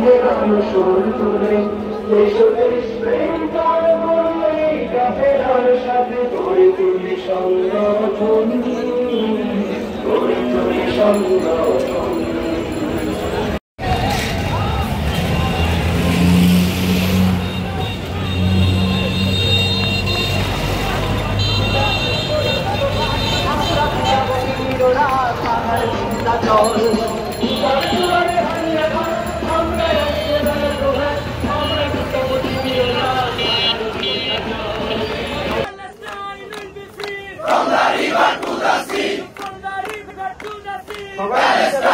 মেঘানো সুর তুলে দেশ প্রেম তার বললে কাফেলার সাথে গড়ে তুলি সংগঠন, গড়ে তুলি সংগঠন। From the river to the sea, from the river to the sea, Palestine.